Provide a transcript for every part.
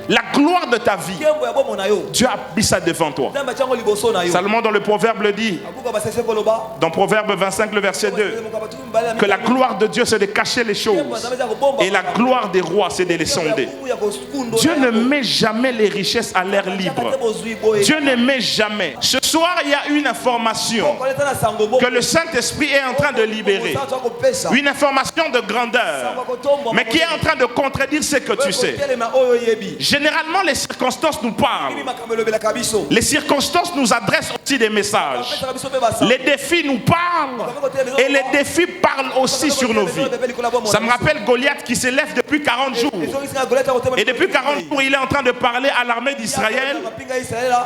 la gloire de ta vie, Dieu a mis ça devant toi. Salomon dans le Proverbe le dit, dans Proverbe 25 le verset 2, que la gloire de Dieu c'est de cacher les choses et la gloire des rois c'est de les sonder. Dieu ne met jamais les richesses à l'air libre. Dieu ne met jamais. Ce soir il y a une information que le Saint-Esprit est en train de libérer, une information de grandeur, mais qui est en train de contredire ce que tu sais. Généralement les circonstances nous parlent, les circonstances nous adressent aussi des messages, les défis nous parlent et les défis parlent aussi sur nos vies. Ça me rappelle Goliath qui s'élève depuis 40 jours et depuis 40 jours il est en train de parler à l'armée d'Israël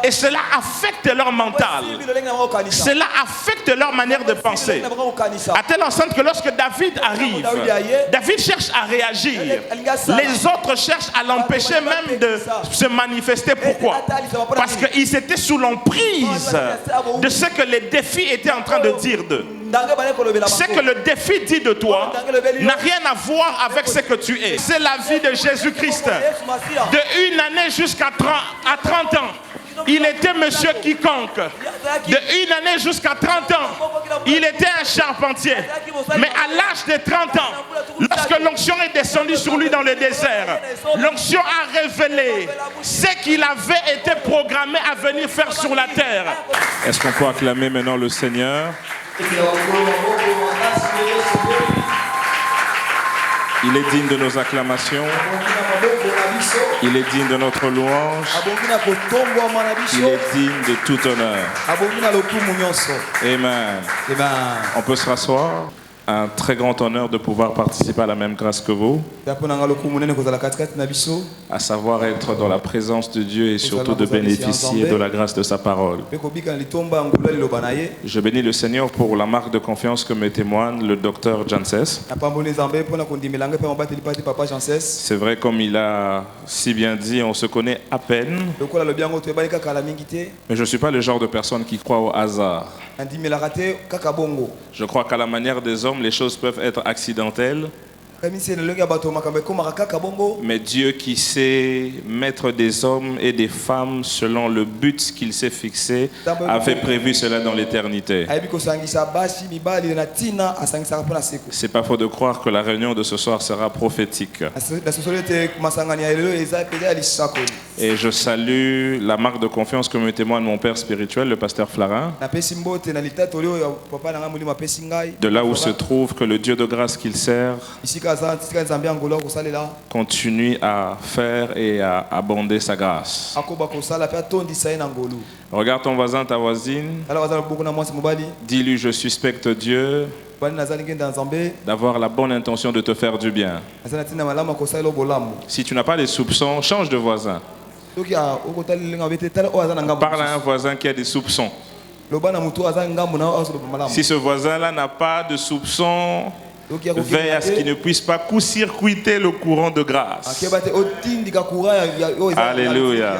et cela affecte leur mental, cela affecte leur manière de penser, à telle enceinte que lorsque David arrive, David cherche à réagir, les autres cherchent à l'empêcher même de se manifester. Pourquoi? Parce qu'ils étaient sous l'emprise de ce que les défis étaient en train de dire d'eux. Ce que le défi dit de toi n'a rien à voir avec ce que tu es. C'est la vie de Jésus-Christ. De une année jusqu'à 30 ans, il était monsieur quiconque. De une année jusqu'à 30 ans, il était un charpentier. Mais à l'âge de 30 ans, lorsque l'onction est descendue sur lui dans le désert, l'onction a révélé ce qu'il avait été programmé à venir faire sur la terre. Est-ce qu'on peut acclamer maintenant le Seigneur? Il est digne de nos acclamations. Il est digne de notre louange. Il est digne de tout honneur. Amen. On peut se rasseoir. Un très grand honneur de pouvoir participer à la même grâce que vous, à savoir être dans la présence de Dieu et surtout de bénéficier de la grâce de sa parole. Je bénis le Seigneur pour la marque de confiance que me témoigne le docteur Janssens. C'est vrai, comme il a si bien dit, on se connaît à peine, mais je ne suis pas le genre de personne qui croit au hasard. Je crois qu'à la manière des hommes, les choses peuvent être accidentelles. Mais Dieu qui sait mettre des hommes et des femmes selon le but qu'il s'est fixé avait prévu cela dans l'éternité. C'est pas faux de croire que la réunion de ce soir sera prophétique. Et je salue la marque de confiance que me témoigne mon père spirituel, le pasteur Flarin. De là où se trouve que le Dieu de grâce qu'il sert continue à faire et à abonder sa grâce. Regarde ton voisin, ta voisine. Dis-lui, je suspecte Dieu d'avoir la bonne intention de te faire du bien. Si tu n'as pas les soupçons, change de voisin. Parle à un voisin qui a des soupçons. Si ce voisin-là n'a pas de soupçons, veille à ce qu'il ne puisse pas court-circuiter le courant de grâce. Alléluia.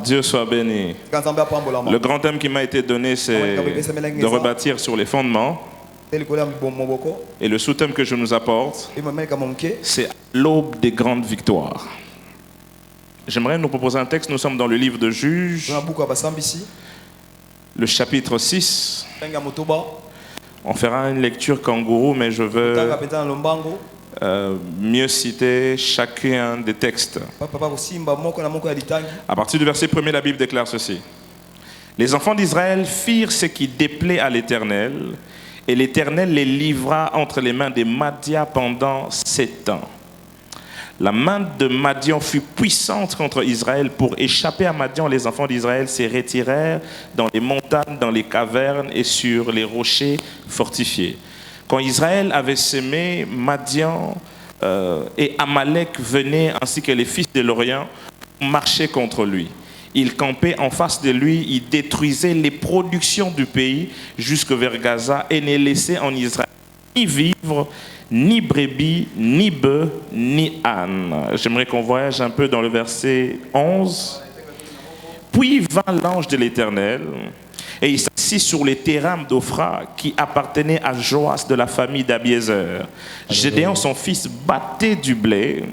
Dieu soit béni. Le grand thème qui m'a été donné, c'est de rebâtir sur les fondements. Et le sous-thème que je nous apporte, c'est l'aube des grandes victoires. J'aimerais nous proposer un texte. Nous sommes dans le livre de Juges, le chapitre 6. On fera une lecture kangourou, mais je veux mieux citer chacun des textes. À partir du verset 1er, la Bible déclare ceci. Les enfants d'Israël firent ce qui déplaît à l'Éternel, et l'Éternel les livra entre les mains des Madians pendant 7 ans. La main de Madian fut puissante contre Israël. Pour échapper à Madian, les enfants d'Israël se retirèrent dans les montagnes, dans les cavernes et sur les rochers fortifiés. Quand Israël avait semé, Madian et Amalek venaient, ainsi que les fils de l'Orient, marchaient contre lui. Ils campaient en face de lui, ils détruisaient les productions du pays jusque vers Gaza et ne laissaient en Israël ni vivre, ni brebis, ni bœufs, ni ânes. J'aimerais qu'on voyage un peu dans le verset 11. Puis vint l'ange de l'Éternel, et il s'assit sur les terrains d'Ophra qui appartenaient à Joas de la famille d'Abiézer. Gédéon, son fils, battait du blé.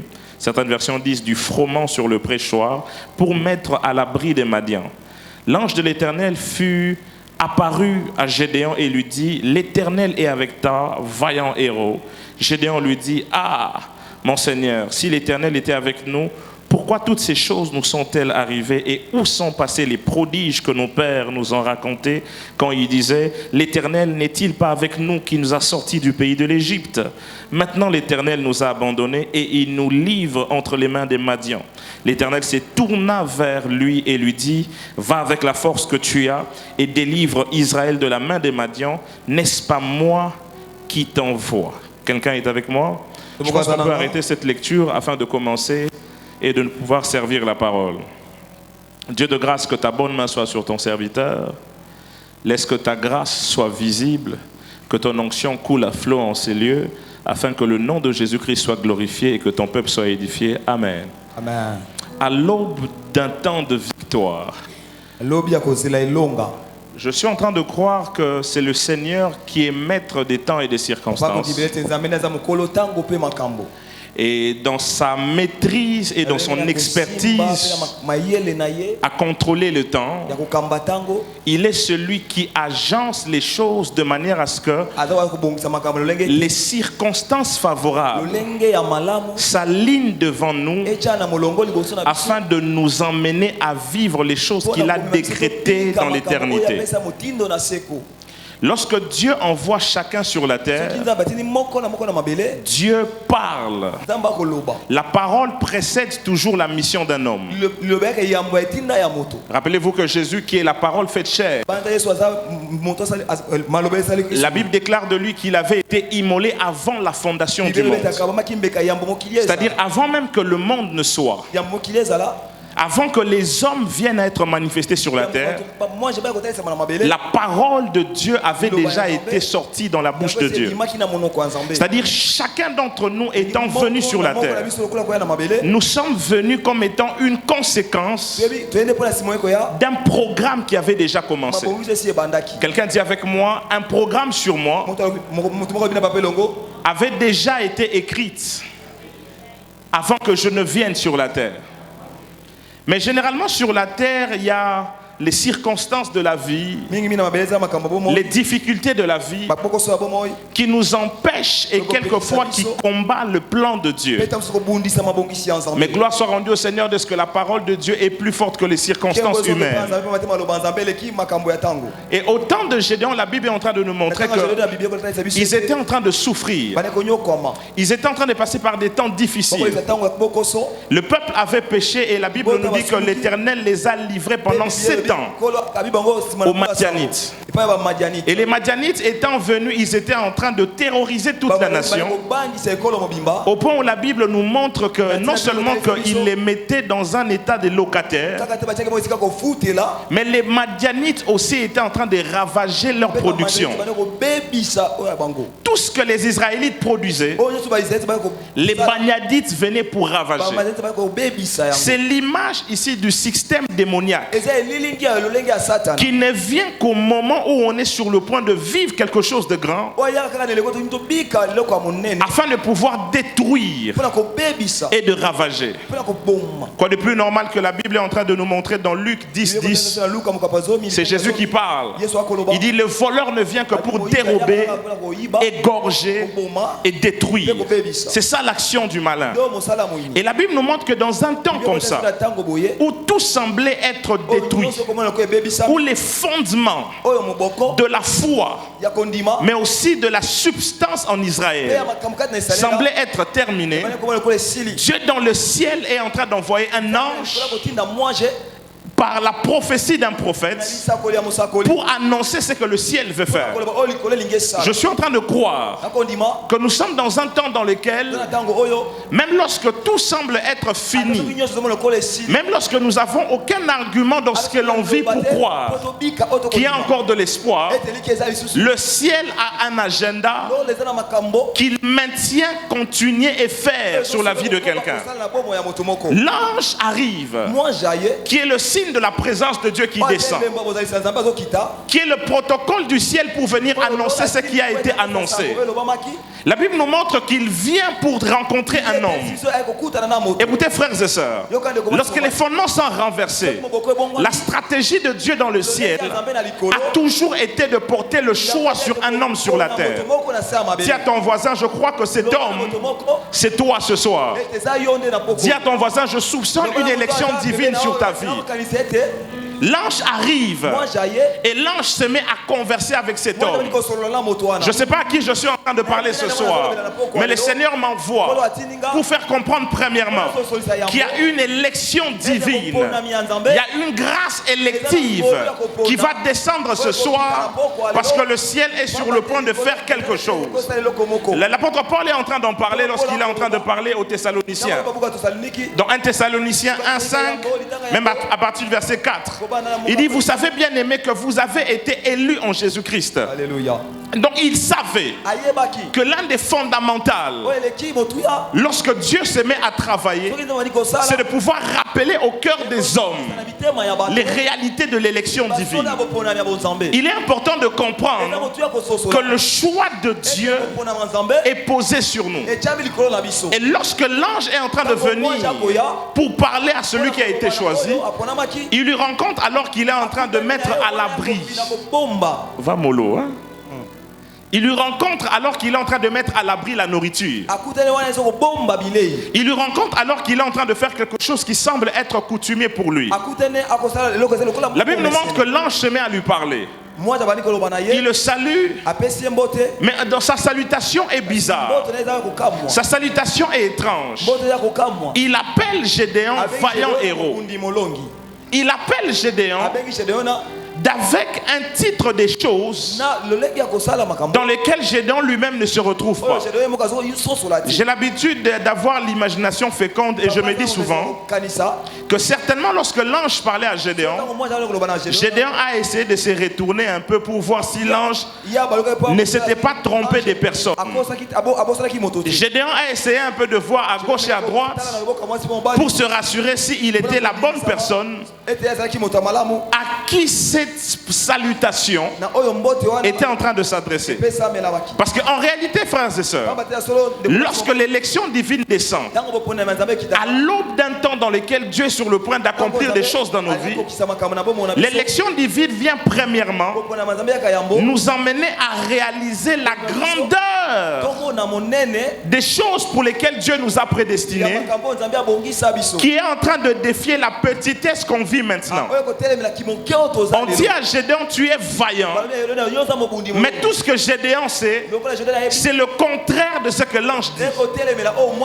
Certaines versions disent du froment sur le préchoir pour mettre à l'abri des Madians. L'ange de l'Éternel fut apparu à Gédéon et lui dit, l'Éternel est avec toi, vaillant héros. Gédéon lui dit, ah, mon Seigneur, si l'Éternel était avec nous, pourquoi toutes ces choses nous sont-elles arrivées et où sont passés les prodiges que nos pères nous ont racontés quand ils disaient « L'Éternel n'est-il pas avec nous qui nous a sortis du pays de l'Égypte ?» Maintenant l'Éternel nous a abandonnés et il nous livre entre les mains des Madians. L'Éternel s'est tourné vers lui et lui dit « Va avec la force que tu as et délivre Israël de la main des Madians. N'est-ce pas moi qui t'envoie ?» Quelqu'un est avec moi? Je pense qu'on peut arrêter cette lecture afin de commencer et de pouvoir servir la parole. Dieu de grâce, que ta bonne main soit sur ton serviteur. Laisse que ta grâce soit visible, que ton onction coule à flot en ces lieux, afin que le nom de Jésus-Christ soit glorifié et que ton peuple soit édifié. Amen. Amen. À l'aube d'un temps de victoire, je suis en train de croire que c'est le Seigneur qui est maître des temps et des circonstances. Et dans sa maîtrise et dans son expertise à contrôler le temps, il est celui qui agence les choses de manière à ce que les circonstances favorables s'alignent devant nous afin de nous emmener à vivre les choses qu'il a décrétées dans l'éternité. Lorsque Dieu envoie chacun sur la terre, Dieu parle. La parole précède toujours la mission d'un homme. Rappelez-vous que Jésus, qui est la parole faite chair, la Bible déclare de lui qu'il avait été immolé avant la fondation du monde. C'est-à-dire avant même que le monde ne soit. Avant que les hommes viennent à être manifestés sur la terre, la parole de Dieu avait déjà été sortie dans la bouche de Dieu. C'est-à-dire chacun d'entre nous étant venu sur la terre, nous sommes venus comme étant une conséquence d'un programme qui avait déjà commencé. Quelqu'un dit avec moi, un programme sur moi avait déjà été écrite avant que je ne vienne sur la terre. Mais généralement sur la terre, il y a les circonstances de la vie, les difficultés de la vie qui nous empêchent et quelquefois qui combattent le plan de Dieu. Mais gloire soit rendue au Seigneur de ce que la parole de Dieu est plus forte que les circonstances humaines. Et au temps de Gédéon, la Bible est en train de nous montrer qu'ils étaient en train de souffrir. Ils étaient en train de passer par des temps difficiles. Le peuple avait péché et la Bible nous dit que l'Éternel les a livrés pendant 7 ans aux Madianites. Et les Madianites étant venus, ils étaient en train de terroriser toute la nation, au point où la Bible nous montre que non seulement qu'ils les mettaient dans un état de locataires, mais les Madianites aussi étaient en train de ravager leur production. Tout ce que les Israélites produisaient, les Madianites venaient pour ravager. C'est l'image ici du système démoniaque qui ne vient qu'au moment où on est sur le point de vivre quelque chose de grand, afin de pouvoir détruire et de ravager. Quoi de plus normal que la Bible est en train de nous montrer dans Luc 10:10. C'est Jésus qui parle. Il dit, le voleur ne vient que pour dérober, égorger et détruire. C'est ça l'action du malin. Et la Bible nous montre que dans un temps comme ça, où tout semblait être détruit, où les fondements de la foi, mais aussi de la substance en Israël, semblaient être terminés, Dieu dans le ciel est en train d'envoyer un ange par la prophétie d'un prophète pour annoncer ce que le ciel veut faire. Je suis en train de croire que nous sommes dans un temps dans lequel, même lorsque tout semble être fini, même lorsque nous n'avons aucun argument dans ce que l'on vit pour croire qu'il y a encore de l'espoir, le ciel a un agenda qu'il maintient, continuer et faire sur la vie de quelqu'un. L'ange arrive, qui est le signe signe de la présence de Dieu qui descend, qui est le protocole du ciel pour venir annoncer ce qui a été annoncé. La Bible nous montre qu'il vient pour rencontrer un homme. Écoutez, frères et sœurs, lorsque les fondements sont renversés, la stratégie de Dieu dans le ciel a toujours été de porter le choix sur un homme sur la terre. Dis à ton voisin, je crois que cet homme, c'est toi ce soir. Dis à ton voisin, je soupçonne une élection divine sur ta vie. L'ange arrive et l'ange se met à converser avec cet homme. Je ne sais pas à qui je suis en train de parler ce soir, mais le Seigneur m'envoie pour faire comprendre premièrement qu'il y a une élection divine. Il y a une grâce élective qui va descendre ce soir parce que le ciel est sur le point de faire quelque chose. L'apôtre Paul est en train d'en parler lorsqu'il est en train de parler aux Thessaloniciens. Dans 1 Thessaloniciens 1,5, même à partir du verset 4. Il dit, vous savez bien aimé que vous avez été élus en Jésus-Christ. Alléluia. Donc il savait que l'un des fondamentaux, lorsque Dieu se met à travailler, c'est de pouvoir rappeler au cœur des hommes les réalités de l'élection divine. Il est important de comprendre que le choix de Dieu est posé sur nous. Et lorsque l'ange est en train de venir pour parler à celui qui a été choisi, il lui rencontre alors qu'il est en train de mettre à l'abri. Va mollo, hein? Il lui rencontre alors qu'il est en train de mettre à l'abri la nourriture. Il lui rencontre alors qu'il est en train de faire quelque chose qui semble être coutumier pour lui. La Bible nous montre que l'ange se met à lui parler. Il le salue, mais dans sa salutation est bizarre. Sa salutation est étrange. Il appelle Gédéon vaillant héros. Il appelle Gédéon d'avec un titre des choses dans lesquelles Gédéon lui-même ne se retrouve pas. J'ai l'habitude d'avoir l'imagination féconde et je me dis souvent que certainement lorsque l'ange parlait à Gédéon, Gédéon a essayé de se retourner un peu pour voir si l'ange ne s'était pas trompé des personnes. Gédéon a essayé un peu de voir à gauche et à droite pour se rassurer s'il était la bonne personne à qui cette salutation était en train de s'adresser. Parce qu'en réalité, frères et sœurs, lorsque l'élection divine descend, à l'aube d'un temps dans lequel Dieu est sur le point d'accomplir des choses dans nos vies, l'élection divine vient premièrement nous emmener à réaliser la grandeur des choses pour lesquelles Dieu nous a prédestinés, qui est en train de défier la petitesse qu'on vit maintenant. On dit à Gédéon, tu es vaillant. Mais tout ce que Gédéon sait, c'est le contraire de ce que l'ange dit.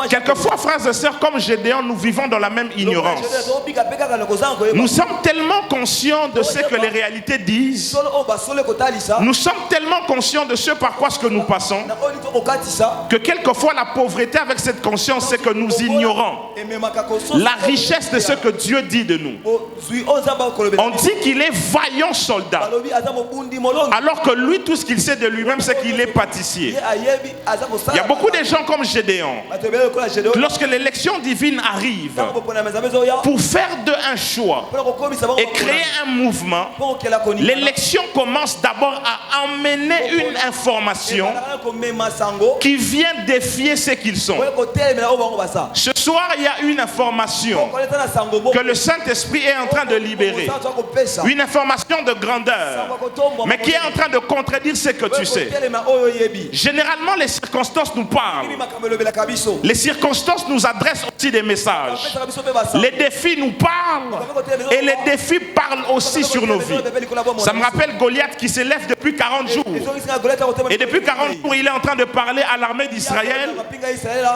Quelquefois, frères et sœurs, comme Gédéon, nous vivons dans la même ignorance. Nous sommes tellement conscients de ce que les réalités disent. Nous sommes tellement conscients de ce par quoi ce que nous passons, que quelquefois la pauvreté avec cette conscience, c'est que nous ignorons la richesse de ce que Dieu dit de nous. On dit qu'il est vaillant soldat, alors que lui, tout ce qu'il sait de lui-même, c'est qu'il est pâtissier. Il y a beaucoup de gens comme Gédéon. Lorsque l'élection divine arrive, pour faire un choix et créer un mouvement, l'élection commence d'abord à emmener une information qui vient défier ce qu'ils sont. Ce soir, il y a une information que le Saint-Esprit est en train de libérer. Une information de grandeur, mais qui est en train de contredire ce que tu sais. Généralement, les circonstances nous parlent. Les circonstances nous adressent aussi des messages. Les défis nous parlent et les défis parlent aussi sur nos vies. Ça me rappelle Goliath qui s'élève depuis 40 jours. Et depuis 40 jours, il est en train de parler à l'armée d'Israël.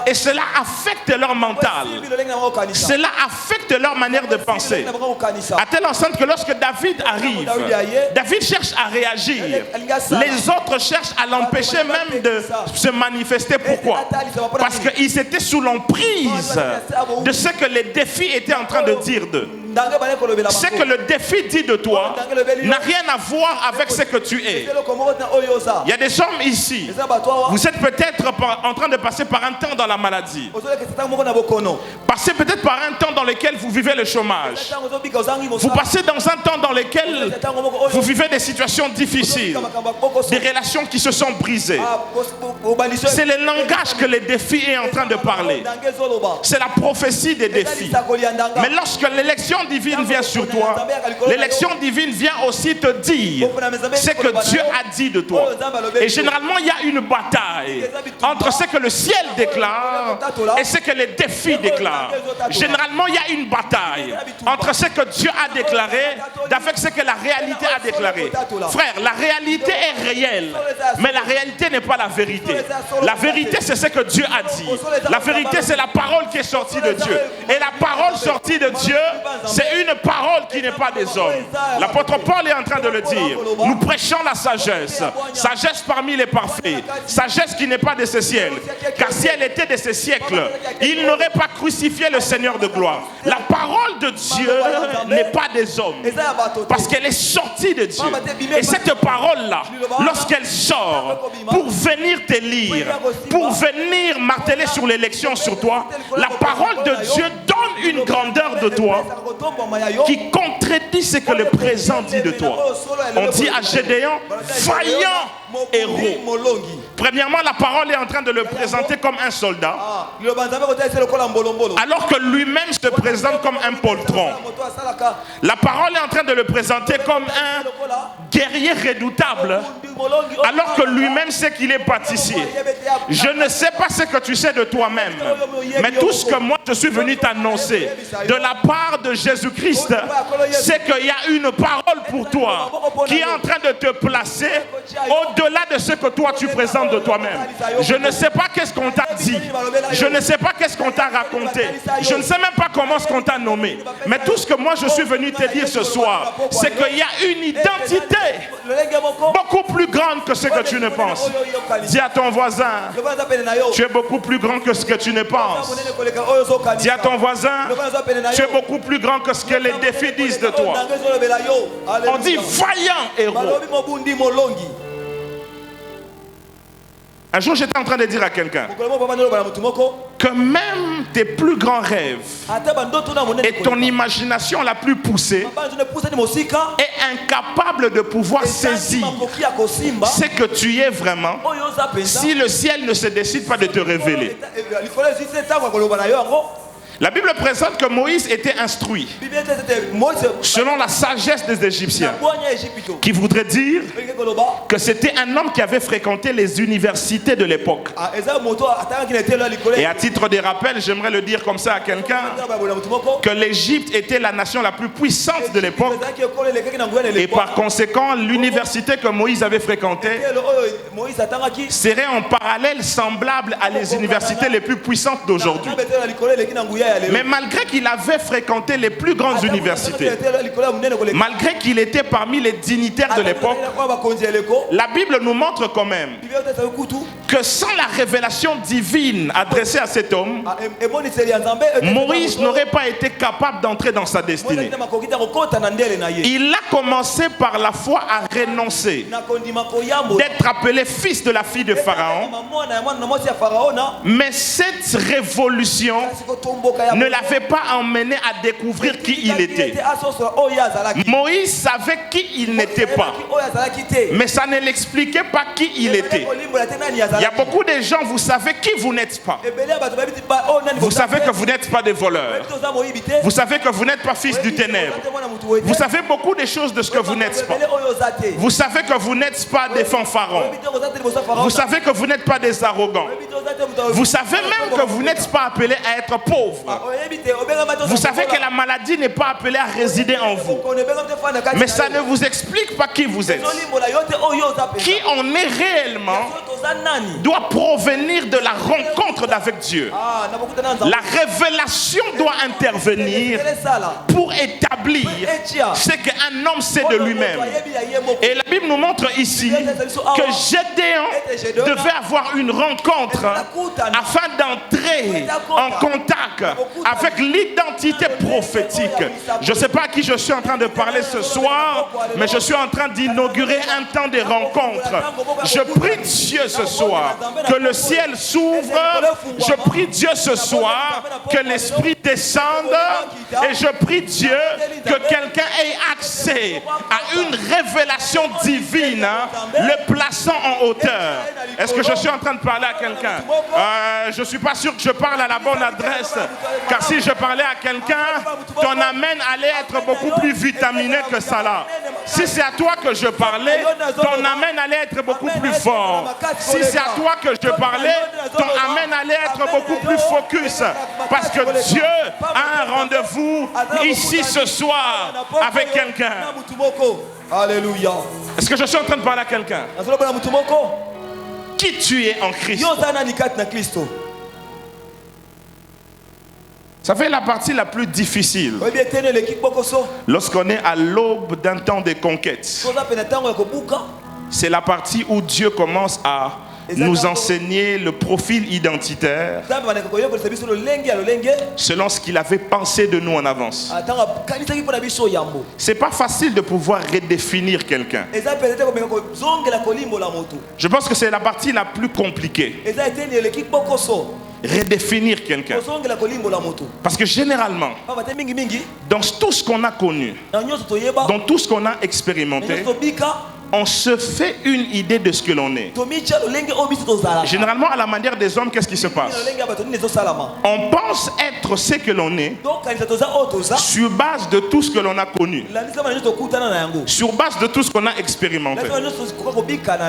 Et cela affecte leur mental. Cela affecte leur manière de penser. À telle enceinte que lorsque David arrive, David cherche à réagir. Les autres cherchent à l'empêcher même de se manifester. Pourquoi? Parce qu'ils étaient sous l'emprise de ce que les défis étaient en train de dire d'eux. Ce que le défi dit de toi n'a rien à voir avec ce que tu es. Il y a des hommes ici, vous êtes peut-être en train de passer par un temps dans la maladie. passez peut-être par un temps dans lequel vous vivez le chômage. Vous passez dans un temps dans lequel vous vivez des situations difficiles, des relations qui se sont brisées. C'est le langage que les défis est en train de parler. C'est la prophétie des défis. Mais lorsque l'élection divine vient sur toi, l'élection divine vient aussi te dire ce que Dieu a dit de toi. Et généralement, il y a une bataille entre ce que le ciel déclare et ce que les défis déclarent. Généralement, il y a une bataille entre ce que Dieu a déclaré avec ce que la réalité a déclaré. Frère, la réalité est réelle, mais la réalité n'est pas la vérité. La vérité, c'est ce que Dieu a dit. La vérité, c'est la parole qui est sortie de Dieu. Et la parole sortie de Dieu, c'est une parole qui n'est pas des hommes. L'apôtre Paul est en train de le dire. Nous prêchons la sagesse. Sagesse parmi les parfaits. Sagesse qui n'est pas de ce ciel. Car si elle était de ce siècle, il n'aurait pas crucifié le Seigneur de gloire. La parole de Dieu n'est pas des hommes. Parce qu'elle est sortie de Dieu. Et cette parole-là, lorsqu'elle sort pour venir te lire, pour venir marteler sur l'élection sur toi, la parole de Dieu donne une grandeur de toi qui contredit ce que le présent dit de toi. On dit à Gédéon, vaillant héros. Premièrement, la parole est en train de le présenter comme un soldat, alors que lui-même se présente comme un poltron. La parole est en train de le présenter comme un guerrier redoutable, alors que lui-même sait qu'il est pâtissier. Je ne sais pas ce que tu sais de toi-même, mais tout ce que moi je suis venu t'annoncer de la part de Jésus-Christ, c'est qu'il y a une parole pour toi qui est en train de te placer au-delà de ce que toi tu présentes de toi-même. Je ne sais pas qu'est-ce qu'on t'a dit, je ne sais pas qu'est-ce qu'on t'a raconté, je ne sais même pas comment ce qu'on t'a nommé, mais tout ce que moi je suis venu te dire ce soir, c'est qu'il y a une identité beaucoup plus grande que ce que tu ne penses. Dis à ton voisin, tu es beaucoup plus grand que ce que tu ne penses. Dis à ton voisin, tu es beaucoup plus grand que ce que les défis disent de toi. On dit vaillant héros. Un jour, j'étais en train de dire à quelqu'un que même tes plus grands rêves et ton imagination la plus poussée est incapable de pouvoir saisir ce que tu es vraiment si le ciel ne se décide pas de te révéler. La Bible présente que Moïse était instruit selon la sagesse des Égyptiens, qui voudrait dire que c'était un homme qui avait fréquenté les universités de l'époque. Et à titre de rappel, j'aimerais le dire comme ça à quelqu'un, que l'Égypte était la nation la plus puissante de l'époque, et par conséquent, l'université que Moïse avait fréquentée serait en parallèle semblable à les universités les plus puissantes d'aujourd'hui. Mais malgré qu'il avait fréquenté les plus grandes universités, malgré qu'il était parmi les dignitaires de l'époque, la Bible nous montre quand même que sans la révélation divine adressée à cet homme, Moïse n'aurait pas été capable d'entrer dans sa destinée. Il a commencé par la foi à renoncer d'être appelé fils de la fille de Pharaon, mais cette révolution ne l'avait pas emmené à découvrir qui il était. Moïse savait qui il n'était pas, mais ça ne l'expliquait pas qui il était. Il y a beaucoup de gens, vous savez qui vous n'êtes pas. Vous savez que vous n'êtes pas des voleurs. Vous savez que vous n'êtes pas fils du ténèbre. Vous savez beaucoup de choses de ce que vous n'êtes pas. Vous savez que vous n'êtes pas des fanfarons. Vous savez que vous n'êtes pas des arrogants. Vous savez même que vous n'êtes pas appelé à être pauvre. Vous savez que la maladie n'est pas appelée à résider en vous. Mais ça ne vous explique pas qui vous êtes. Qui on est réellement doit provenir de la rencontre avec Dieu. La révélation doit intervenir pour établir ce qu'un homme sait de lui-même. Et la Bible nous montre ici que Gédéon devait avoir une rencontre afin d'entrer en contact avec l'identité prophétique. Je ne sais pas à qui je suis en train de parler ce soir, mais je suis en train d'inaugurer un temps de rencontre. Je prie Dieu ce soir que le ciel s'ouvre Je prie Dieu ce soir que l'Esprit descende et je prie Dieu que quelqu'un ait accès à une révélation divine, le plaçant en hauteur. Est-ce que je suis en train de parler à quelqu'un? Je ne suis pas sûr que je parle à la bonne adresse, car si je parlais à quelqu'un, ton amen allait être beaucoup plus vitaminé que ça là. Si c'est à toi que je parlais, ton amen allait être beaucoup plus fort. Si c'est à toi que je parlais, ton amen allait être beaucoup plus focus. Parce que Dieu a un rendez-vous ici ce soir avec quelqu'un. Alléluia. Est-ce que je suis en train de parler à quelqu'un? Qui tu es en Christ? Ça fait la partie la plus difficile. Lorsqu'on est à l'aube d'un temps de conquête, c'est la partie où Dieu commence à nous enseigner le profil identitaire selon ce qu'il avait pensé de nous en avance. C'est pas facile de pouvoir redéfinir quelqu'un. Je pense que c'est la partie la plus compliquée. Redéfinir quelqu'un. Parce que généralement, dans tout ce qu'on a connu, dans tout ce qu'on a expérimenté, on se fait une idée de ce que l'on est. Généralement, à la manière des hommes, qu'est-ce qui se passe? On pense être ce que l'on est sur base de tout ce que l'on a connu, sur base de tout ce qu'on a expérimenté.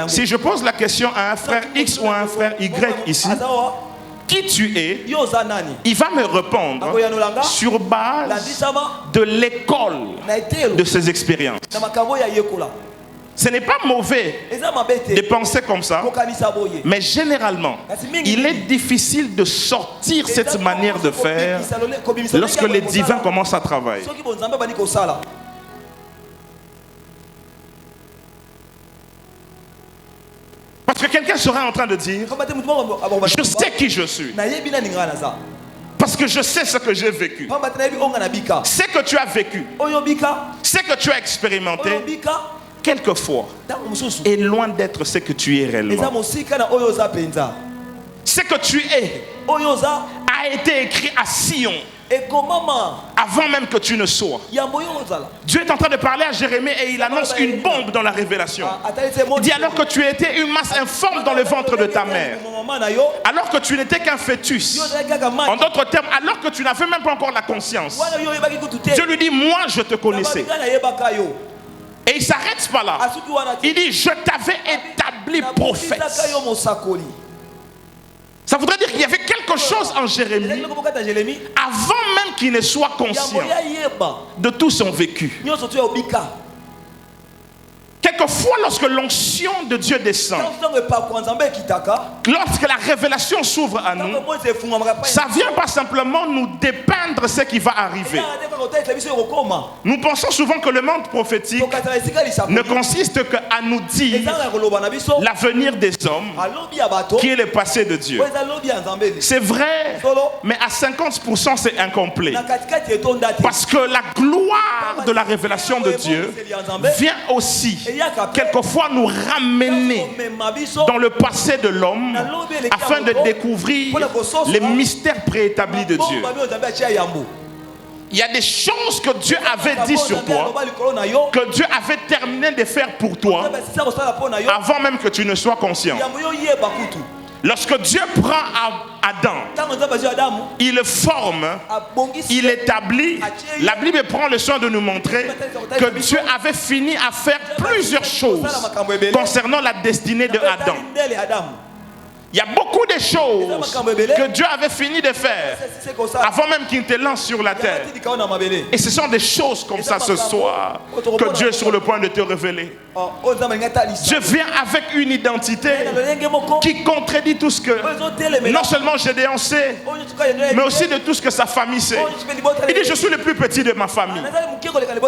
Si je pose la question à un frère X ou à un frère Y ici, qui tu es, il va me répondre sur base de l'école de ses expériences. Ce n'est pas mauvais de penser comme ça, mais généralement, il est difficile de sortir cette manière de faire lorsque les divins commencent à travailler. Parce que quelqu'un sera en train de dire, je sais qui je suis. Parce que je sais ce que j'ai vécu. Ce que tu as vécu, ce que tu as expérimenté, quelquefois, est loin d'être ce que tu es réellement. Ce que tu es a été écrit à Sion avant même que tu ne sois. Dieu est en train de parler à Jérémie et il annonce une bombe dans la révélation. Il dit alors que tu étais une masse informe dans le ventre de ta mère, alors que tu n'étais qu'un fœtus, en d'autres termes, alors que tu n'avais même pas encore la conscience, Dieu lui dit moi je te connaissais. Et il ne s'arrête pas là. Il dit je t'avais établi prophète. Ça voudrait dire qu'il y avait quelque chose en Jérémie avant même qu'il ne soit conscient de tout son vécu. Quelquefois, lorsque l'onction de Dieu descend, lorsque la révélation s'ouvre à nous, ça ne vient pas simplement nous dépeindre ce qui va arriver. Nous pensons souvent que le monde prophétique ne consiste qu'à nous dire l'avenir des hommes, qui est le passé de Dieu. C'est vrai, mais à 50% c'est incomplet. Parce que la gloire de la révélation de Dieu vient aussi quelquefois nous ramener dans le passé de l'homme afin de découvrir les mystères préétablis de Dieu. Il y a des choses que Dieu avait dit sur toi, que Dieu avait terminé de faire pour toi avant même que tu ne sois conscient. Lorsque Dieu prend Adam, il le forme, il établit. La Bible prend le soin de nous montrer que Dieu avait fini à faire plusieurs choses concernant la destinée de Adam. Il y a beaucoup de choses que Dieu avait fini de faire avant même qu'il te lance sur la terre. Et ce sont des choses comme ça ce soir que Dieu est sur le point de te révéler. Dieu vient avec une identité qui contredit tout ce que non seulement Gédéon sait, mais aussi de tout ce que sa famille sait. Il dit je suis le plus petit de ma famille.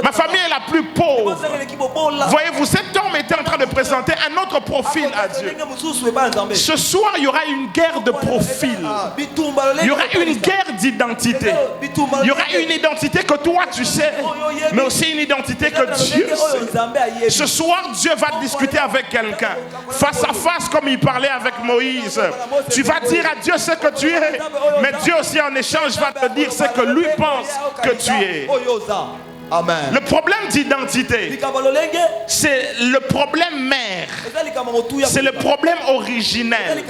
Ma famille est la plus pauvre. Voyez-vous, cet homme était en train de présenter un autre profil à Dieu. Ce soir, il y aura une guerre de profil. Il y aura une guerre d'identité. Il y aura une identité que toi tu sais, mais aussi une identité que Dieu sait. Ce soir, Dieu va discuter avec quelqu'un, face à face comme il parlait avec Moïse. Tu vas dire à Dieu ce que tu es, mais Dieu aussi en échange va te dire ce que lui pense que tu es. Amen. Le problème d'identité, c'est le problème mère. C'est le problème originel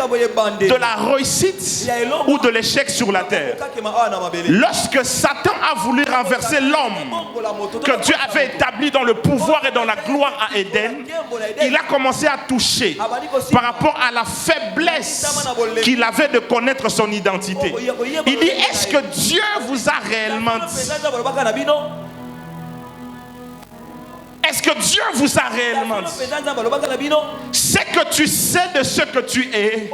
de la réussite ou de l'échec sur la terre. Lorsque Satan a voulu renverser l'homme que Dieu avait établi dans le pouvoir et dans la gloire à Éden, il a commencé à toucher par rapport à la faiblesse qu'il avait de connaître son identité. Il dit, est-ce que Dieu vous a réellement dit? Est-ce que Dieu vous a réellement dit? Ce que tu sais de ce que tu es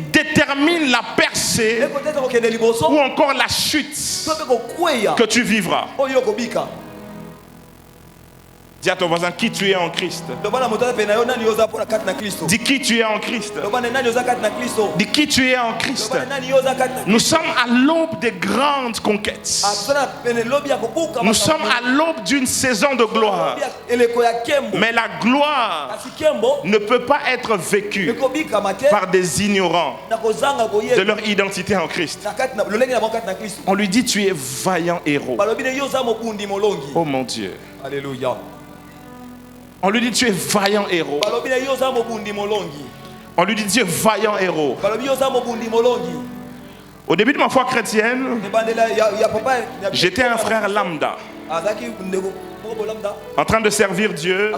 détermine la percée ou encore la chute que tu vivras. Dis à ton voisin qui tu es en Christ. Dis qui tu es en Christ. Dis qui tu es en Christ. Nous sommes à l'aube des grandes conquêtes. Nous sommes à l'aube d'une saison de gloire. Mais la gloire ne peut pas être vécue par des ignorants de leur identité en Christ. On lui dit tu es vaillant héros. Oh mon Dieu. Alléluia. On lui dit tu es vaillant héros. On lui dit tu es vaillant héros. Au début de ma foi chrétienne, j'étais un frère lambda, en train de servir Dieu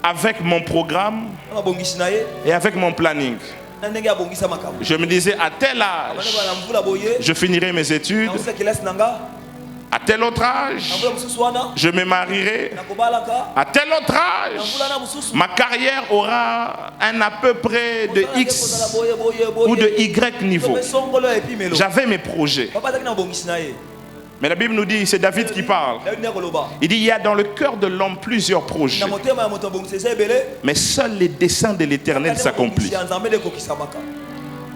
avec mon programme et avec mon planning. Je me disais à tel âge, je finirai mes études. À tel autre âge, je me marierai. À tel autre âge, ma carrière aura un à peu près de X ou de Y niveau. J'avais mes projets. Mais la Bible nous dit, c'est David qui parle. Il dit, il y a dans le cœur de l'homme plusieurs projets. Mais seuls les desseins de l'Éternel s'accomplissent.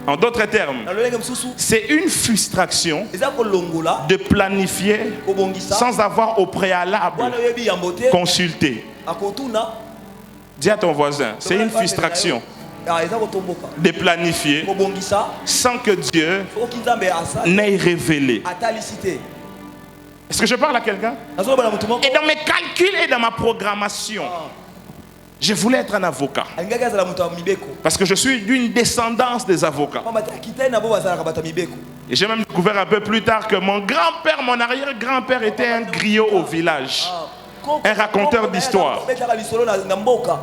En d'autres termes, c'est une frustration de planifier sans avoir au préalable consulté. Dis à ton voisin, c'est une frustration de planifier sans que Dieu n'ait révélé. Est-ce que je parle à quelqu'un? Et dans mes calculs et dans ma programmation, je voulais être un avocat. Parce que je suis d'une descendance des avocats. Et j'ai même découvert un peu plus tard que mon grand-père, mon arrière-grand-père était un griot au village. Un raconteur d'histoire.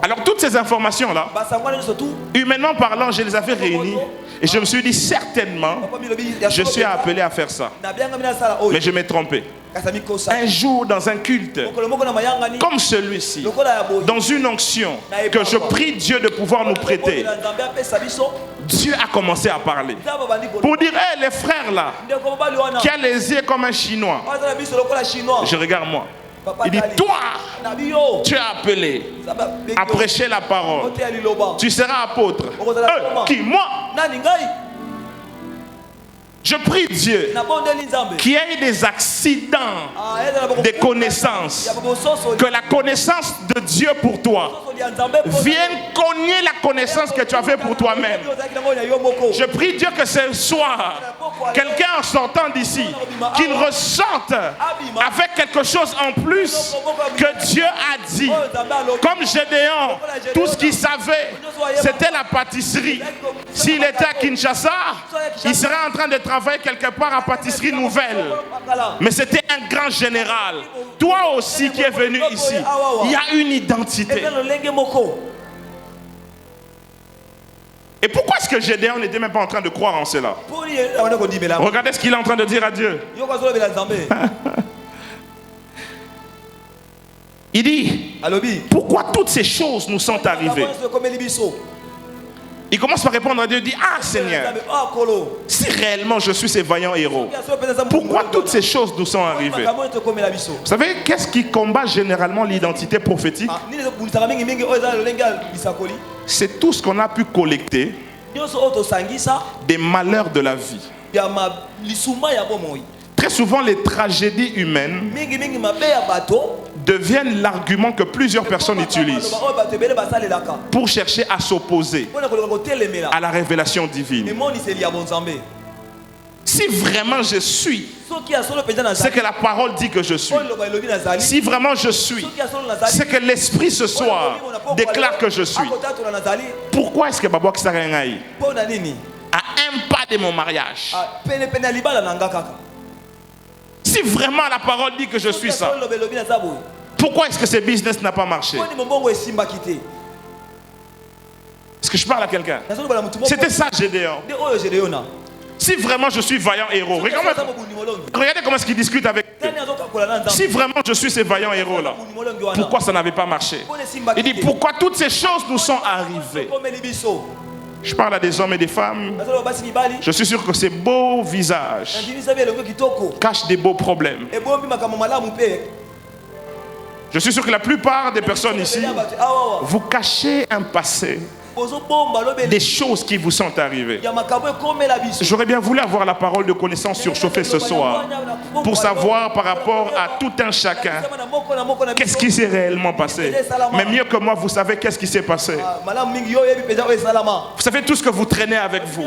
Alors toutes ces informations-là, humainement parlant, je les avais réunies. Et je me suis dit, certainement, je suis appelé à faire ça. Mais je m'ai trompé. Un jour, dans un culte, comme celui-ci, dans une onction que je prie Dieu de pouvoir nous prêter, Dieu a commencé à parler. Pour dire, hey, les frères là, qui a les yeux comme un Chinois. Je regarde moi. Il dit, toi, tu es appelé à prêcher la parole. Tu seras apôtre. Qui? Moi? Je prie Dieu qu'il y ait des accidents de connaissances, que la connaissance de Dieu pour toi vienne cogner la connaissance que tu avais pour toi-même. Je prie Dieu que ce soir, quelqu'un en sortant d'ici, qu'il ressente avec quelque chose en plus que Dieu a dit. Comme Gédéon, tout ce qu'il savait, c'était la pâtisserie. S'il était à Kinshasa, il serait en train de travailler quelque part à pâtisserie nouvelle. Mais c'était un grand général. Toi aussi qui es venu ici, il y a une identité. Et pourquoi est-ce que Gédéon n'était même pas en train de croire en cela? Regardez ce qu'il est en train de dire à Dieu. Il dit, pourquoi toutes ces choses nous sont arrivées? Il commence par répondre à Dieu, il dit, ah Seigneur, si réellement je suis ces vaillants héros, pourquoi toutes ces choses nous sont arrivées? Vous savez, qu'est-ce qui combat généralement l'identité prophétique? C'est tout ce qu'on a pu collecter des malheurs de la vie. Très souvent, les tragédies humaines deviennent l'argument que plusieurs personnes utilisent pour chercher à s'opposer à la révélation divine. Si vraiment je suis, c'est que la parole dit que je suis. Si vraiment je suis, c'est que l'Esprit ce soir déclare que je suis. Pourquoi est-ce que Babouak Sarengaï, à un pas de mon mariage, si vraiment la parole dit que je suis ça, pourquoi est-ce que ce business n'a pas marché? Est-ce que je parle à quelqu'un? C'était ça Gédéon. Si vraiment je suis vaillant héros, regardez comment est-ce qu'il discute avec eux. Si vraiment je suis ces vaillants héros là, pourquoi ça n'avait pas marché? Il dit pourquoi toutes ces choses nous sont arrivées. Je parle à des hommes et des femmes. Je suis sûr que ces beaux visages cachent des beaux problèmes. Je suis sûr que la plupart des personnes ici, vous cachez un passé, des choses qui vous sont arrivées. J'aurais bien voulu avoir la parole de connaissance surchauffée ce soir pour savoir par rapport à tout un chacun qu'est-ce qui s'est réellement passé. Mais mieux que moi, vous savez qu'est-ce qui s'est passé. Vous savez tout ce que vous traînez avec vous.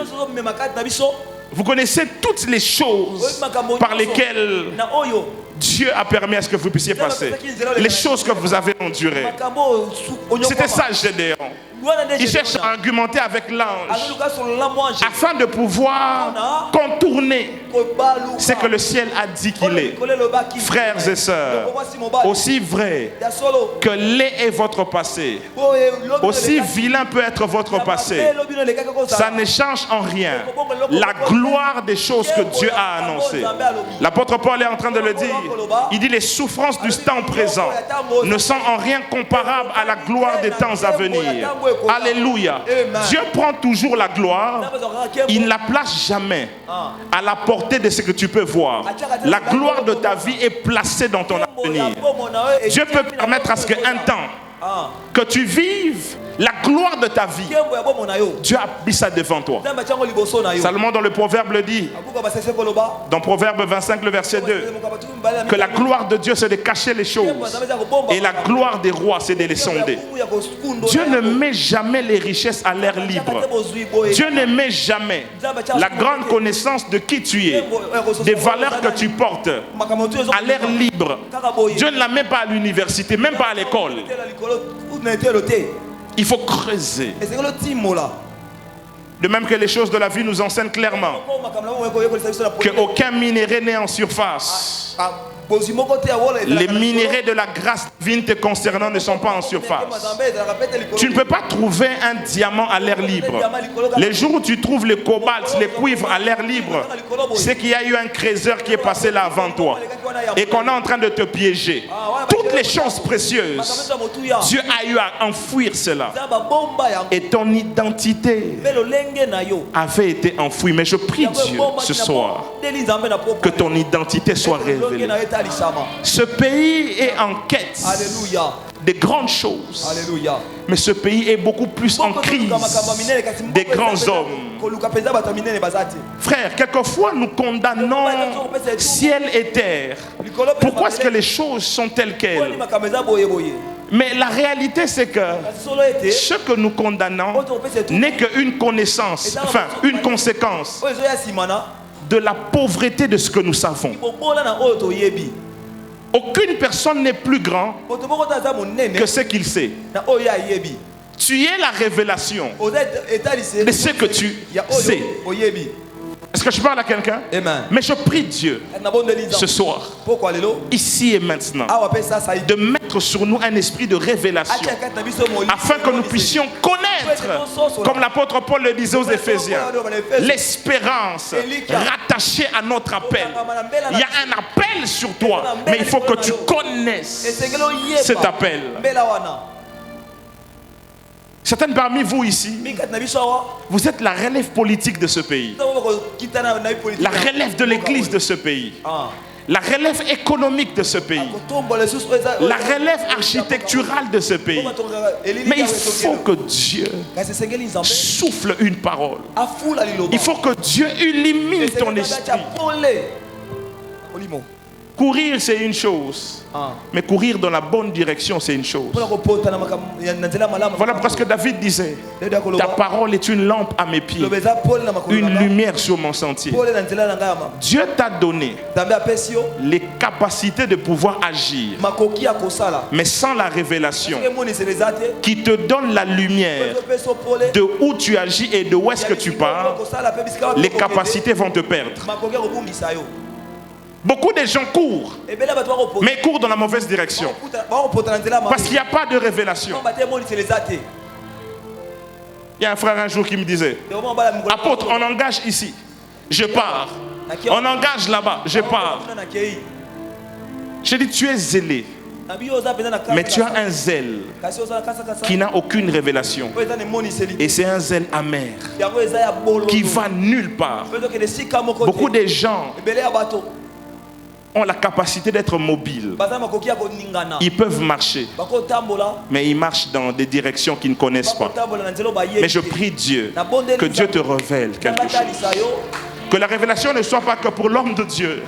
Vous connaissez toutes les choses par lesquelles Dieu a permis à ce que vous puissiez passer. Les choses que vous avez endurées. C'était ça Gédéon. Il cherche à argumenter avec l'ange afin de pouvoir contourner ce que le ciel a dit qu'il est. Frères et sœurs, aussi vrai que laid est votre passé, aussi vilain peut être votre passé, ça ne change en rien la gloire des choses que Dieu a annoncées. L'apôtre Paul est en train de le dire. Il dit les souffrances du temps présent ne sont en rien comparables à la gloire des temps à venir. Alléluia. Dieu prend toujours la gloire. Il ne la place jamais à la portée de ce que tu peux voir. La gloire de ta vie est placée dans ton avenir. Dieu peut permettre à ce qu'un temps que tu vives la gloire de ta vie, Dieu a mis ça devant toi. Salomon dans le Proverbe le dit, dans Proverbe 25 le verset 2, que la gloire de Dieu c'est de cacher les choses et la gloire des rois c'est de les sonder. Dieu ne met jamais les richesses à l'air libre. Dieu ne met jamais la grande connaissance de qui tu es, des valeurs que tu portes à l'air libre. Dieu ne la met pas à l'université, même pas à l'école. Il faut creuser. De même que les choses de la vie nous enseignent clairement qu'aucun minerai n'est en surface. Les minéraux de la grâce divine te concernant ne sont pas en surface. Tu ne peux pas trouver un diamant à l'air libre. Les jours où tu trouves le cobalt, le cuivre à l'air libre, c'est qu'il y a eu un creuseur qui est passé là avant toi et qu'on est en train de te piéger. Toutes les choses précieuses, Dieu a eu à enfouir cela. Et ton identité avait été enfouie. Mais je prie Dieu ce soir que ton identité soit révélée. Ce pays est en quête des grandes choses. Alléluia. Mais ce pays est beaucoup plus en crise des grands hommes. Frère, quelquefois nous condamnons ciel et terre. Pourquoi est-ce que les choses sont telles quelles? Mais la réalité c'est que ce que nous condamnons n'est qu'une connaissance, enfin une conséquence de la pauvreté de ce que nous savons. Aucune personne n'est plus grand que ce qu'il sait. Tu es la révélation de ce que tu sais. Est-ce que je parle à quelqu'un? Mais je prie Dieu ce soir, ici et maintenant, de mettre sur nous un esprit de révélation afin que nous puissions connaître, comme l'apôtre Paul le disait aux Éphésiens, l'espérance rattachée à notre appel. Il y a un appel sur toi, mais il faut que tu connaisses cet appel. Certains parmi vous ici, vous êtes la relève politique de ce pays, la relève de l'église de ce pays. la relève économique de ce pays, la relève architecturale de ce pays. Mais il faut que Dieu souffle une parole. Il faut que Dieu illumine ton esprit. Courir, c'est une chose. Mais courir dans la bonne direction, c'est une chose. Voilà parce que David disait, ta parole est une lampe à mes pieds, une lumière sur mon sentier. Dieu t'a donné les capacités de pouvoir agir, mais sans la révélation qui te donne la lumière de où tu agis et de où est-ce que tu pars, les capacités vont te perdre. Beaucoup de gens courent, mais courent dans la mauvaise direction. Parce qu'il n'y a pas de révélation. Il y a un frère un jour qui me disait, apôtre, on engage ici, je pars. On engage là-bas, je pars. J'ai dit, tu es zélé, mais tu as un zèle qui n'a aucune révélation. Et c'est un zèle amer qui va nulle part. Beaucoup de gens ont la capacité d'être mobiles. Ils peuvent marcher, mais ils marchent dans des directions qu'ils ne connaissent pas. Mais je prie Dieu, que Dieu te révèle quelque chose. Que la révélation ne soit pas que pour l'homme de Dieu,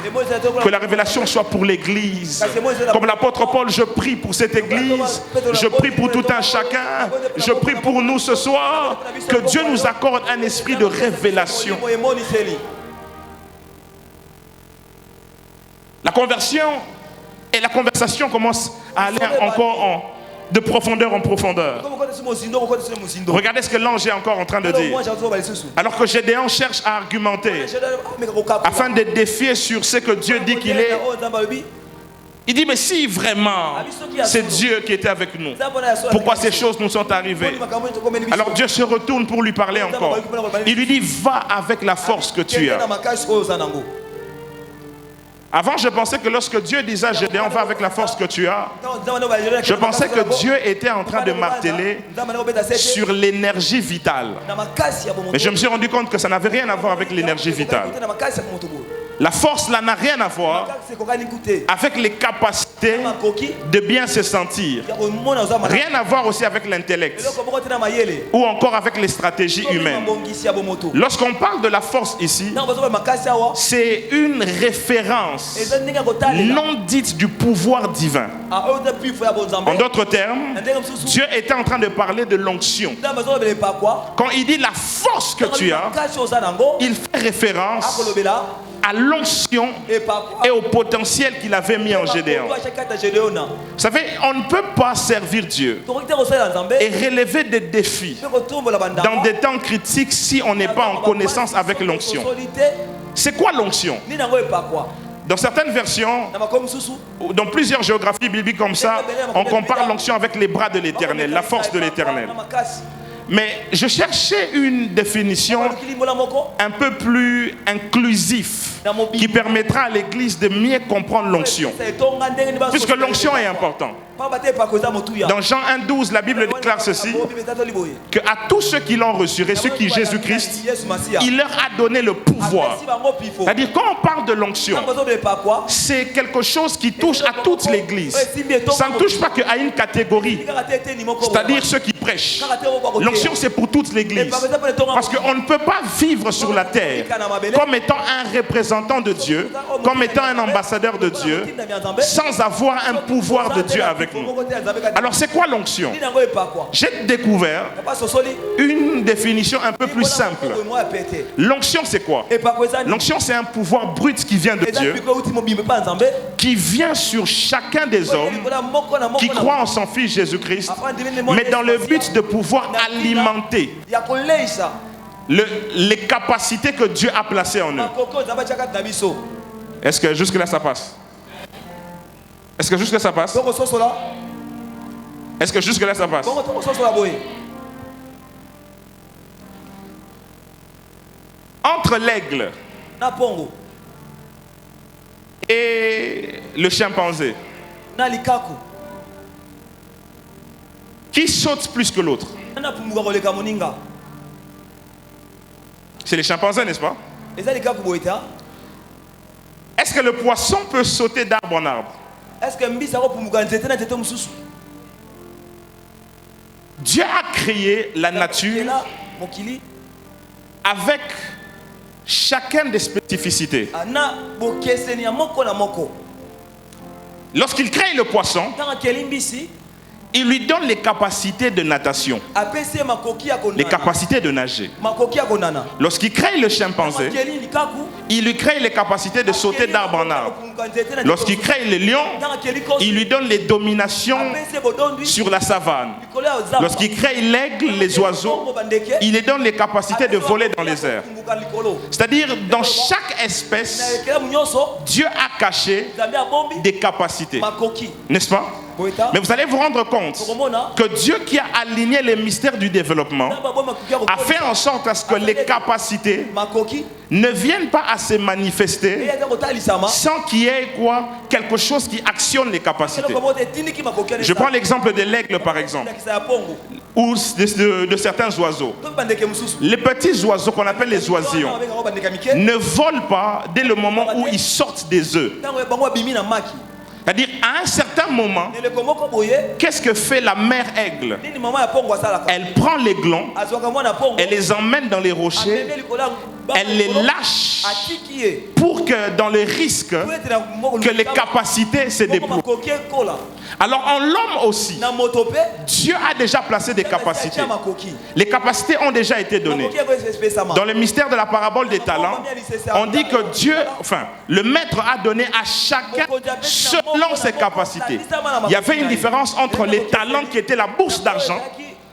que la révélation soit pour l'église. Comme l'apôtre Paul, je prie pour cette église, je prie pour tout un chacun, je prie pour nous ce soir, que Dieu nous accorde un esprit de révélation. La conversion et la conversation commencent à aller encore de profondeur en profondeur. Regardez ce que l'ange est encore en train de dire. Alors que Gédéon cherche à argumenter afin de défier sur ce que Dieu dit qu'il est, il dit, mais si vraiment c'est Dieu qui était avec nous, pourquoi ces choses nous sont arrivées? Alors Dieu se retourne pour lui parler encore. Il lui dit, va avec la force que tu as. Avant, je pensais que lorsque Dieu disait à Gédéon, va avec la force que tu as, je pensais que Dieu était en train de marteler sur l'énergie vitale. Mais je me suis rendu compte que ça n'avait rien à voir avec l'énergie vitale. La force là n'a rien à voir avec les capacités de bien se sentir. Rien à voir aussi avec l'intellect ou encore avec les stratégies humaines. Lorsqu'on parle de la force ici, c'est une référence non dite du pouvoir divin. En d'autres termes, Dieu était en train de parler de l'onction. Quand il dit la force que tu as, il fait référence à l'onction et au potentiel qu'il avait mis en Gédéon. Vous savez, on ne peut pas servir Dieu et relever des défis dans des temps critiques si on n'est pas en connaissance avec l'onction. C'est quoi l'onction? Dans certaines versions, dans plusieurs géographies bibliques comme ça, on compare l'onction avec les bras de l'Éternel, la force de l'Éternel. Mais je cherchais une définition un peu plus inclusive qui permettra à l'Église de mieux comprendre l'onction. Puisque l'onction est importante. Dans Jean 1,12, la Bible déclare ceci, que à tous ceux qui l'ont reçu, ressuscité Jésus-Christ, il leur a donné le pouvoir. C'est-à-dire, quand on parle de l'onction, c'est quelque chose qui touche à toute l'Église. Ça ne touche pas qu'à une catégorie, c'est-à-dire ceux qui prêchent. L'onction, c'est pour toute l'Église. Parce qu'on ne peut pas vivre sur la terre comme étant un représentant de Dieu, comme étant un ambassadeur de Dieu, sans avoir un pouvoir de Dieu avec nous. Alors c'est quoi l'onction? J'ai découvert une définition un peu plus simple. L'onction c'est quoi? L'onction c'est un pouvoir brut qui vient de Dieu, qui vient sur chacun des hommes qui croient en son Fils Jésus-Christ, mais dans le but de pouvoir alimenter les capacités que Dieu a placées en eux. Est-ce que jusque là ça passe? Est-ce que jusque là ça passe? Est-ce que jusque là ça passe? Entre l'aigle et le chimpanzé, qui saute plus que l'autre? C'est les chimpanzés, n'est-ce pas? Est-ce que le poisson peut sauter d'arbre en arbre? Dieu a créé la nature avec chacune des spécificités. Lorsqu'il crée le poisson, il lui donne les capacités de natation, les capacités de nager. Lorsqu'il crée le chimpanzé, il lui crée les capacités de sauter d'arbre en arbre. Lorsqu'il crée le lion, il lui donne les dominations sur la savane. Lorsqu'il crée l'aigle, les oiseaux, il lui donne les capacités de voler dans les airs. C'est-à-dire, dans chaque espèce, Dieu a caché des capacités. N'est-ce pas? Mais vous allez vous rendre compte que Dieu qui a aligné les mystères du développement a fait en sorte à ce que les capacités ne viennent pas à se manifester sans qu'il y ait quelque chose qui actionne les capacités. Je prends l'exemple de l'aigle par exemple, ou de certains oiseaux. Les petits oiseaux qu'on appelle les oisillons ne volent pas dès le moment où ils sortent des œufs. C'est-à-dire, à un certain moment, qu'est-ce que fait la mère aigle? Elle prend les glands, elle les emmène dans les rochers, elle les lâche pour que dans le risque que les capacités se déploient. Alors en l'homme aussi, Dieu a déjà placé des capacités. Les capacités ont déjà été données. Dans le mystère de la parabole des talents, on dit que Dieu, le maître a donné à chacun selon ses capacités. Il y avait une différence entre les talents qui étaient la bourse d'argent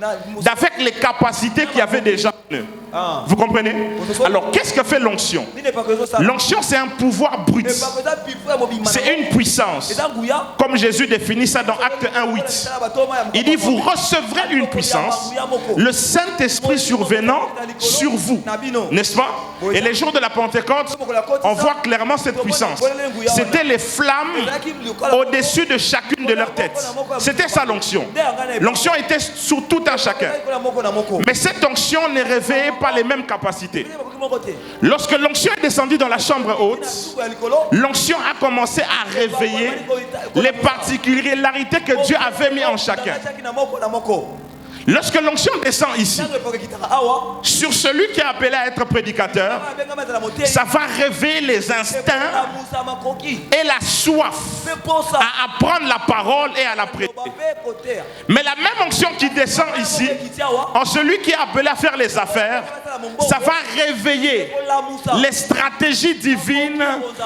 avec les capacités qu'il y avait déjà en eux. Vous comprenez? Alors qu'est-ce que fait l'onction? L'onction, c'est un pouvoir brut. C'est une puissance. Comme Jésus définit ça dans Acte 1:8. Il dit, vous recevrez une puissance, le Saint-Esprit survenant sur vous. N'est-ce pas? Et les jours de la Pentecôte, on voit clairement cette puissance. C'était les flammes au-dessus de chacune de leurs têtes. C'était ça l'onction. L'onction était sur tout un chacun. Mais cette onction ne réveillait pas les mêmes capacités. Lorsque l'onction est descendue dans la chambre haute, l'onction a commencé à réveiller les particularités que Dieu avait mis en chacun. Lorsque l'onction descend ici, sur celui qui est appelé à être prédicateur, ça va réveiller les instincts et la soif à apprendre la parole et à la prêter. Mais la même onction qui descend ici, en celui qui est appelé à faire les affaires, ça va réveiller les stratégies divines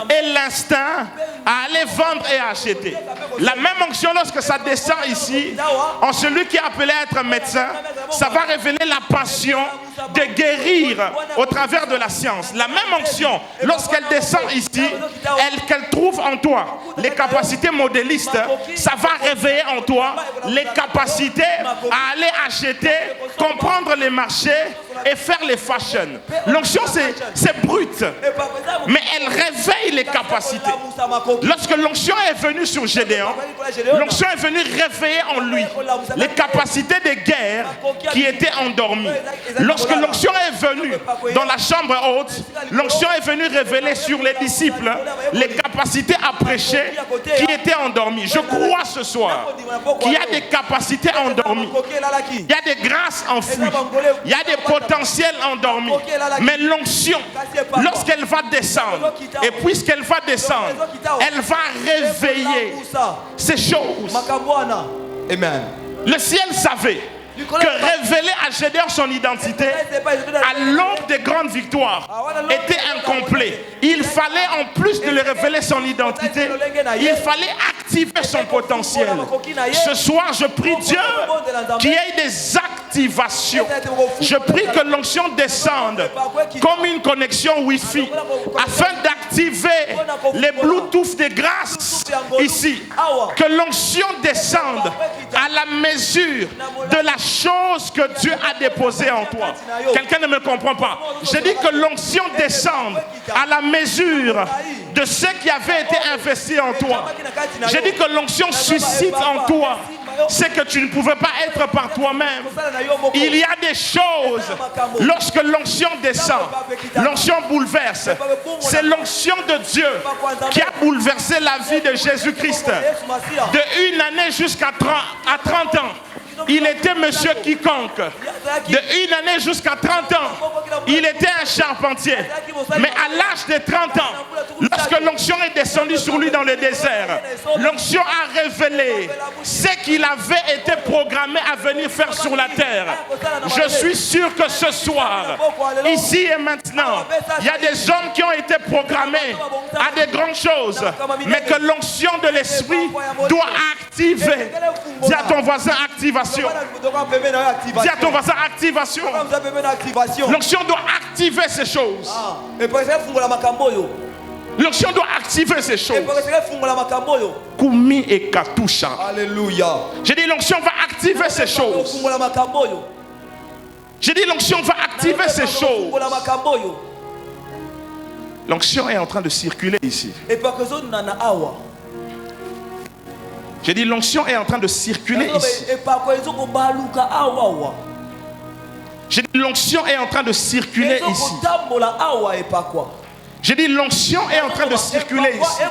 et l'instinct à aller vendre et à acheter. La même onction, lorsque ça descend ici, en celui qui est appelé à être médecin, ça va révéler la passion de guérir au travers de la science. La même onction, lorsqu'elle descend ici, qu'elle trouve en toi les capacités modélistes, ça va réveiller en toi les capacités à aller acheter, comprendre les marchés et faire les fashion. L'onction, c'est brut, mais elle réveille les capacités. Lorsque l'onction est venue sur Gédéon, l'onction est venue réveiller en lui les capacités de guerre qui étaient endormies. Lorsque l'onction est venue dans la chambre haute, l'onction est venue révéler sur les disciples les capacités à prêcher qui étaient endormies. Je crois ce soir qu'il y a des capacités endormies, il y a des grâces enfouies, il y a des potentiels endormis. Mais l'onction, lorsqu'elle va descendre, et puisqu'elle va descendre, elle va réveiller ces choses. Amen. Le ciel savait que révéler à Gédéon son identité à l'aube des grandes victoires était incomplet. Il fallait, en plus de lui révéler son identité, il fallait activer son potentiel. Ce soir, je prie Dieu qu'il y ait des activations. Je prie que l'onction descende comme une connexion Wi-Fi afin d'activer les Bluetooth des grâces ici. Que l'onction descende à la mesure de la chose que Dieu a déposée en toi. Quelqu'un ne me comprend pas. Je dis que l'onction descende à la mesure de ce qui avait été investi en toi. Je dis que l'onction suscite en toi c'est que tu ne pouvais pas être par toi-même. Il y a des choses, lorsque l'onction descend, l'onction bouleverse. C'est l'onction de Dieu qui a bouleversé la vie de Jésus-Christ. De une année jusqu'à 30 ans. Il était monsieur quiconque. De une année jusqu'à 30 ans, il était un charpentier. Mais à l'âge de 30 ans, lorsque l'onction est descendue sur lui dans le désert, l'onction a révélé ce qu'il avait été programmé à venir faire sur la terre. Je suis sûr que ce soir, ici et maintenant, il y a des hommes qui ont été programmés à des grandes choses, mais que l'onction de l'esprit doit activer. Dis à ton voisin activation. Dis à ton voisin activation. L'onction doit activer ces choses. L'onction doit activer ces choses. Kumi et Katusha. Alléluia. J'ai dit l'onction va activer ces choses. J'ai dit l'onction va activer ces choses. L'onction est en train de circuler ici. J'ai dit l'onction est en train de circuler ici. J'ai dit l'onction est en train de circuler ici. J'ai dit l'onction est en train de circuler ici.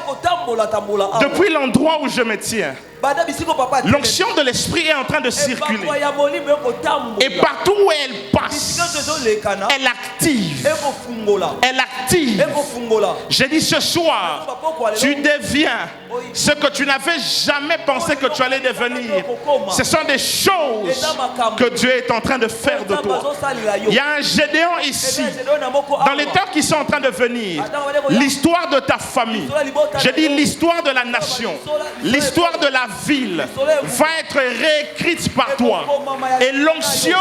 Depuis l'endroit où je me tiens, l'onction de l'esprit est en train de circuler. Et partout où elle passe, elle active. Elle active. J'ai dit ce soir, tu deviens ce que tu n'avais jamais pensé que tu allais devenir. Ce sont des choses que Dieu est en train de faire de toi. Il y a un Gédéon ici, dans les temps qui sont en train de venir. L'histoire de ta famille, j'ai dit l'histoire de la nation, l'histoire de la ville va être réécrite par toi. Et l'onction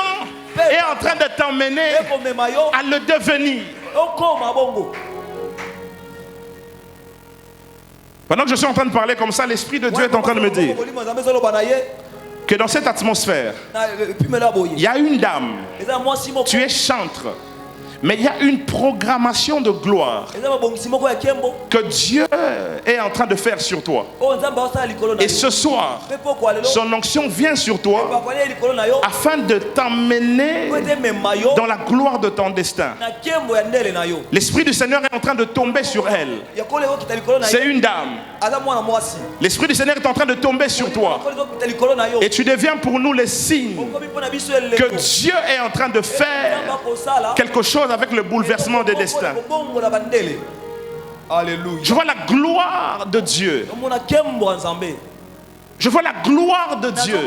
est en train de t'emmener à le devenir. Pendant que je suis en train de parler comme ça, l'Esprit de Dieu est en train de me dire que dans cette atmosphère, il y a une dame, tu es chantre. Mais il y a une programmation de gloire que Dieu est en train de faire sur toi. Et ce soir, son onction vient sur toi afin de t'emmener dans la gloire de ton destin. L'Esprit du Seigneur est en train de tomber sur elle. C'est une dame. L'Esprit du Seigneur est en train de tomber sur toi. Et tu deviens pour nous le signe que Dieu est en train de faire quelque chose avec le bouleversement des destins. Alléluia. Je vois la gloire de Dieu. Je vois la gloire de Dieu.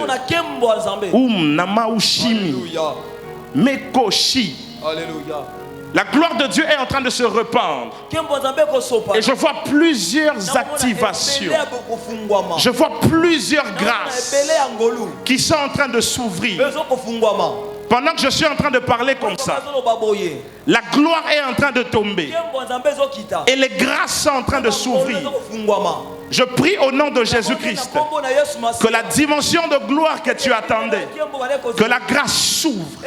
Namaushimi. Mekoshi. Alléluia. La gloire de Dieu est en train de se répandre. Et je vois plusieurs activations. Je vois plusieurs grâces qui sont en train de s'ouvrir. Pendant que je suis en train de parler comme ça, la gloire est en train de tomber. Et les grâces sont en train de s'ouvrir. Je prie au nom de Jésus-Christ que la dimension de gloire que tu attendais, que la grâce s'ouvre.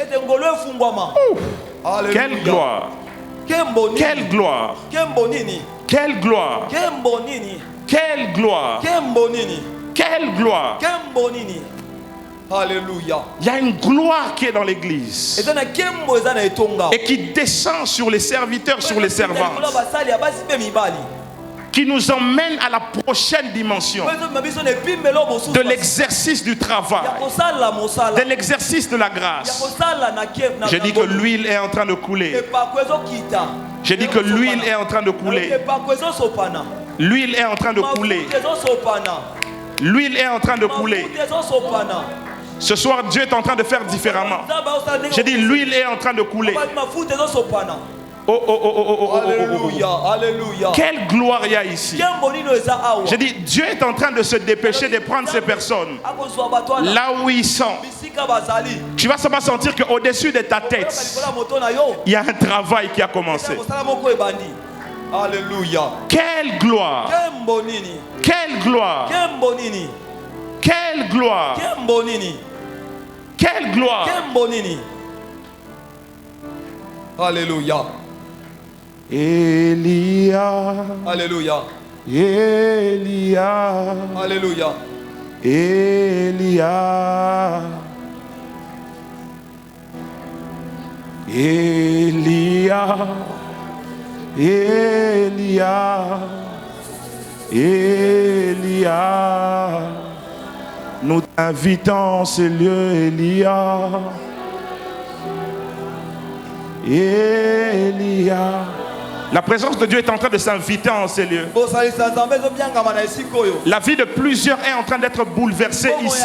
Quelle gloire! Quelle gloire! Quelle gloire! Quelle gloire! Quelle gloire! Alléluia. Il y a une gloire qui est dans l'église et qui descend sur les serviteurs, sur les servantes, qui nous emmène à la prochaine dimension de l'exercice du travail, de l'exercice de la grâce. J'ai dit que l'huile est en train de couler. J'ai dit que l'huile est en train de couler. L'huile est en train de couler. L'huile est en train de couler. Ce soir, Dieu est en train de faire différemment. J'ai dit, l'huile est en train de couler. Alléluia, alléluia. Quelle gloire il y a ici. J'ai dit, Dieu est en train de se dépêcher de prendre ces personnes là où ils sont. Tu vas seulement sentir qu'au-dessus de ta tête, il y a un travail qui a commencé. Alléluia. Quelle gloire. Quelle gloire. Quelle gloire. Quelle gloire. Alléluia. Elia. Alléluia. Elia. Alléluia. Elia, Elia, Elia, Elia. Nous t'invitons en ce lieu, Elia. Elia. La présence de Dieu est en train de s'inviter en ces lieux. La vie de plusieurs est en train d'être bouleversée ici.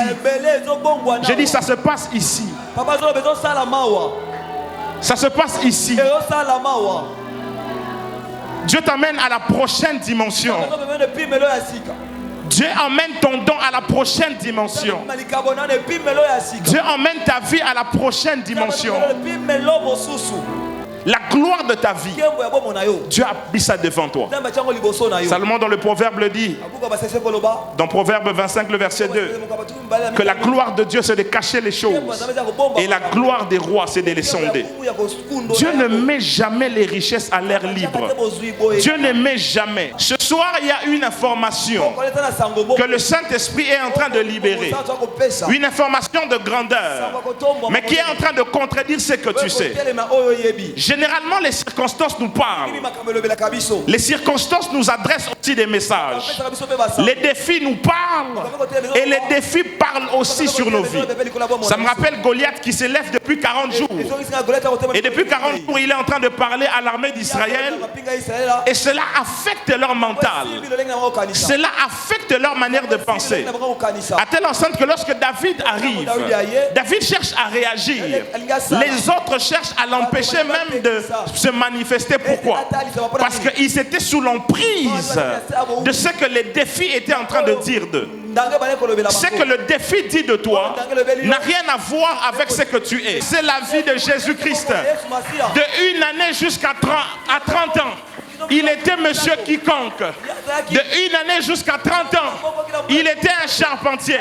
J'ai dit, ça se passe ici. Ça se passe ici. Dieu t'amène à la prochaine dimension. Dieu emmène ton don à la prochaine dimension. Dieu emmène ta vie à la prochaine dimension. La gloire de ta vie, Dieu a mis ça devant toi. Salomon dans le Proverbe le dit, dans Proverbe 25 le verset 2, que la gloire de Dieu c'est de cacher les choses et la gloire des rois c'est de les sonder. Dieu ne met jamais les richesses à l'air libre. Dieu ne met jamais. Ce soir il y a une information que le Saint-Esprit est en train de libérer. Une information de grandeur, mais qui est en train de contredire ce que tu sais. Généralement, les circonstances nous parlent. Les circonstances nous adressent aussi des messages. Les défis nous parlent et les défis parlent aussi sur nos vies. Ça me rappelle Goliath qui s'élève depuis 40 jours. Et depuis 40 jours, il est en train de parler à l'armée d'Israël. Et cela affecte leur mental. Cela affecte leur manière de penser. À telle enceinte que lorsque David arrive, David cherche à réagir. Les autres cherchent à l'empêcher même de se manifester. Pourquoi? Parce qu'ils étaient sous l'emprise de ce que les défis étaient en train de dire d'eux. Ce que le défi dit de toi n'a rien à voir avec ce que tu es. C'est la vie de Jésus-Christ. De une année jusqu'à 30 ans, il était monsieur quiconque. De une année jusqu'à 30 ans, il était un charpentier.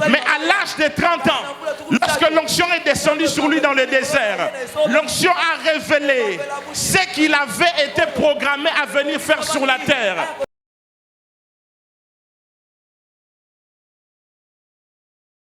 Mais à l'âge de 30 ans, lorsque l'onction est descendue sur lui dans le désert, l'onction a révélé ce qu'il avait été programmé à venir faire sur la terre.